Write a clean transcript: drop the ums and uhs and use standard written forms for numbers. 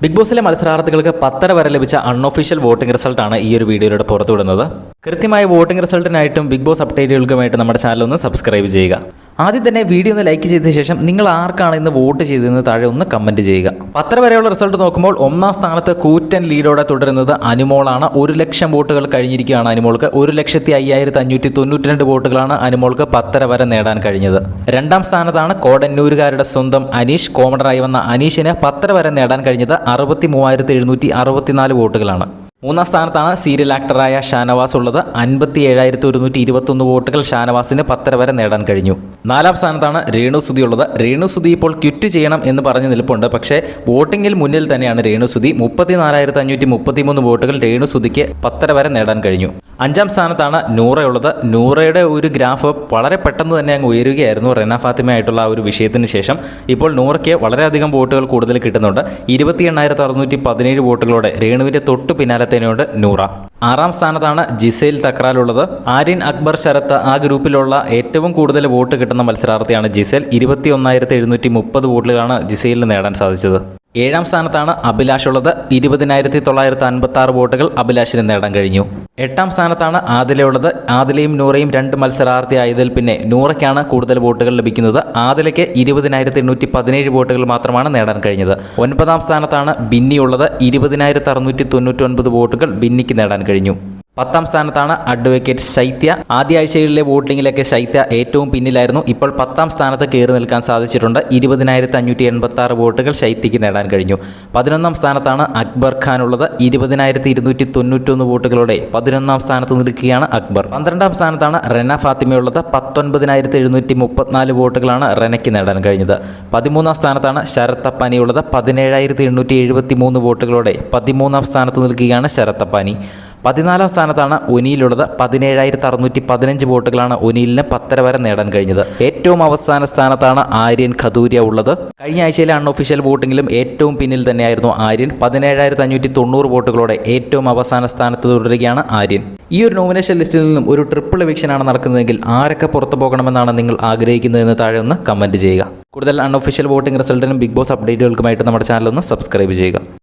Big ബോസിലെ മത്സരാർത്ഥികൾക്ക് 10 വരെ ലഭിച്ച unofficial voting റിസൾട്ടാണ് ഈ ഒരു വീഡിയോയിലൂടെ പുറത്തുവിടുന്നത്. കൃത്യമായ വോട്ടിംഗ് റിസൾട്ടിനായിട്ടും ബിഗ് ബോസ് അപ്ഡേറ്റുകൾക്കുമായിട്ട് നമ്മുടെ ചാനൽ ഒന്ന് സബ്സ്ക്രൈബ് ചെയ്യുക. ആദ്യം തന്നെ വീഡിയോ ഒന്ന് ലൈക്ക് ചെയ്ത ശേഷം നിങ്ങൾ ആർക്കാണ് ഇന്ന് വോട്ട് ചെയ്തതെന്ന് താഴെ ഒന്ന് കമൻറ്റ് ചെയ്യുക. 10 വരെയുള്ള റിസൾട്ട് നോക്കുമ്പോൾ ഒന്നാം സ്ഥാനത്ത് കൂറ്റൻ ലീഡോടെ തുടരുന്നത് അനുമോളാണ്. 1 ലക്ഷം വോട്ടുകൾ കഴിഞ്ഞിരിക്കുകയാണ് അനുമോൾക്ക്. 1,05,592 വോട്ടുകളാണ് അനുമോൾക്ക് 10 വരെ നേടാൻ കഴിഞ്ഞത്. രണ്ടാം സ്ഥാനത്താണ് കോടന്നൂരുകാരുടെ സ്വന്തം അനീഷ്. കോമഡറായി വന്ന അനീഷിന് 10 വരെ നേടാൻ കഴിഞ്ഞത് 63,764 വോട്ടുകളാണ്. മൂന്നാം സ്ഥാനത്താണ് സീരിയൽ ആക്ടറായ ഷാനവാസ് ഉള്ളത്. 57,121 വോട്ടുകൾ ഷാനവാസിന് 10 വരെ നേടാൻ കഴിഞ്ഞു. നാലാം സ്ഥാനത്താണ് രേണുസുതി ഉള്ളത്. രേണുസുതി ഇപ്പോൾ ക്വിറ്റ് ചെയ്യണം എന്ന് പറഞ്ഞ് നിൽപ്പുണ്ട്. പക്ഷേ വോട്ടിങ്ങിൽ മുന്നിൽ തന്നെയാണ് രേണുസുതി. 34,533 വോട്ടുകൾ രേണുസുതിക്ക് 10 വരെ നേടാൻ കഴിഞ്ഞു. അഞ്ചാം സ്ഥാനത്താണ് നൂറയുള്ളത്. നൂറയുടെ ഒരു ഗ്രാഫ് വളരെ പെട്ടെന്ന് തന്നെ അങ്ങ് ഉയരുകയായിരുന്നു റെന ഫാത്തിമയായിട്ടുള്ള ആ ഒരു വിഷയത്തിന് ശേഷം. ഇപ്പോൾ നൂറയ്ക്ക് വളരെയധികം വോട്ടുകൾ കൂടുതൽ കിട്ടുന്നുണ്ട്. 28,617 വോട്ടുകളോടെ രേണുവിൻ്റെ തൊട്ടു പിന്നാലെ തന്നെയുണ്ട് നൂറ. ആറാം സ്ഥാനത്താണ് ജിസേൽ തക്രാലുള്ളത്. ആര്യൻ, അക്ബർ, ശരത്ത് ആ ഗ്രൂപ്പിലുള്ള ഏറ്റവും കൂടുതൽ വോട്ട് കിട്ടുന്ന മത്സരാർത്ഥിയാണ് ജിസേൽ. 21,730 വോട്ടുകളാണ് ജിസേലിന് നേടാൻ സാധിച്ചത്. ഏഴാം സ്ഥാനത്താണ് അഭിലാഷ് ഉള്ളത്. 20,956 വോട്ടുകൾ അഭിലാഷിന് നേടാൻ കഴിഞ്ഞു. എട്ടാം സ്ഥാനത്താണ് ആദിലയുള്ളത്. ആദിലയും നൂറയും 2 മത്സരാർത്ഥി ആയതിൽ പിന്നെ നൂറയ്ക്കാണ് കൂടുതൽ വോട്ടുകൾ ലഭിക്കുന്നത്. ആദിലയ്ക്ക് 20,817 വോട്ടുകൾ മാത്രമാണ് നേടാൻ കഴിഞ്ഞത്. ഒൻപതാം സ്ഥാനത്താണ് ബിന്നി ഉള്ളത്. 20,699 വോട്ടുകൾ ബിന്നിക്ക് നേടാൻ കഴിഞ്ഞു. 10ാം സ്ഥാനത്താണ് അഡ്വക്കേറ്റ് ശൈത്യ. ആദ്യ ആഴ്ചകളിലെ വോട്ടിങ്ങിലൊക്കെ ശൈത്യ ഏറ്റവും പിന്നിലായിരുന്നു. ഇപ്പോൾ 10ാം സ്ഥാനത്ത് കയറി നിൽക്കാൻ സാധിച്ചിട്ടുണ്ട്. 20,586 വോട്ടുകൾ ശൈത്യയ്ക്ക് നേടാൻ കഴിഞ്ഞു. 11ാം സ്ഥാനത്താണ് അക്ബർ ഖാൻ ഉള്ളത്. 20,291 വോട്ടുകളോടെ 11ാം സ്ഥാനത്ത് നിൽക്കുകയാണ് അക്ബർ. 12ാം സ്ഥാനത്താണ് റെന ഫാത്തിമയുള്ളത്. 19,734 വോട്ടുകളാണ് റെനയ്ക്ക് നേടാൻ കഴിഞ്ഞത്. 13ാം സ്ഥാനത്താണ് ശരത് അപ്പാനി ഉള്ളത്. 17,873 വോട്ടുകളോടെ 13ാം സ്ഥാനത്ത് നിൽക്കുകയാണ് ശരത് അപ്പാനി. 14ാം സ്ഥാനത്താണ് ഒനീലുള്ളത്. 17,615 വോട്ടുകളാണ് ഒനീലിന് 10 വരെ നേടാൻ കഴിഞ്ഞത്. ഏറ്റവും അവസാന സ്ഥാനത്താണ് ആര്യൻ ഖദൂരിയ ഉള്ളത്. കഴിഞ്ഞ ആഴ്ചയിലെ അൺഒഫീഷ്യൽ വോട്ടിങ്ങിലും ഏറ്റവും പിന്നിൽ തന്നെയായിരുന്നു ആര്യൻ. 17,590 വോട്ടുകളോടെ ഏറ്റവും അവസാന സ്ഥാനത്ത് തുടരുകയാണ് ആര്യൻ. ഈ ഒരു നോമിനേഷൻ ലിസ്റ്റിൽ നിന്നും ഒരു ട്രിപ്പിൾ എവിക്ഷനാണ് നടക്കുന്നതെങ്കിൽ ആരൊക്കെ പുറത്തു പോകണമെന്നാണ് നിങ്ങൾ ആഗ്രഹിക്കുന്നതെന്ന് താഴെ ഒന്ന് കമൻറ്റ് ചെയ്യുക. കൂടുതൽ അൺഒഫീഷ്യൽ വോട്ടിംഗ് റിസൾട്ടിനും ബിഗ് ബോസ് അപ്ഡേറ്റുകൾക്കുമായിട്ട് നമ്മുടെ ചാനൽ ഒന്ന് സബ്സ്ക്രൈബ് ചെയ്യുക.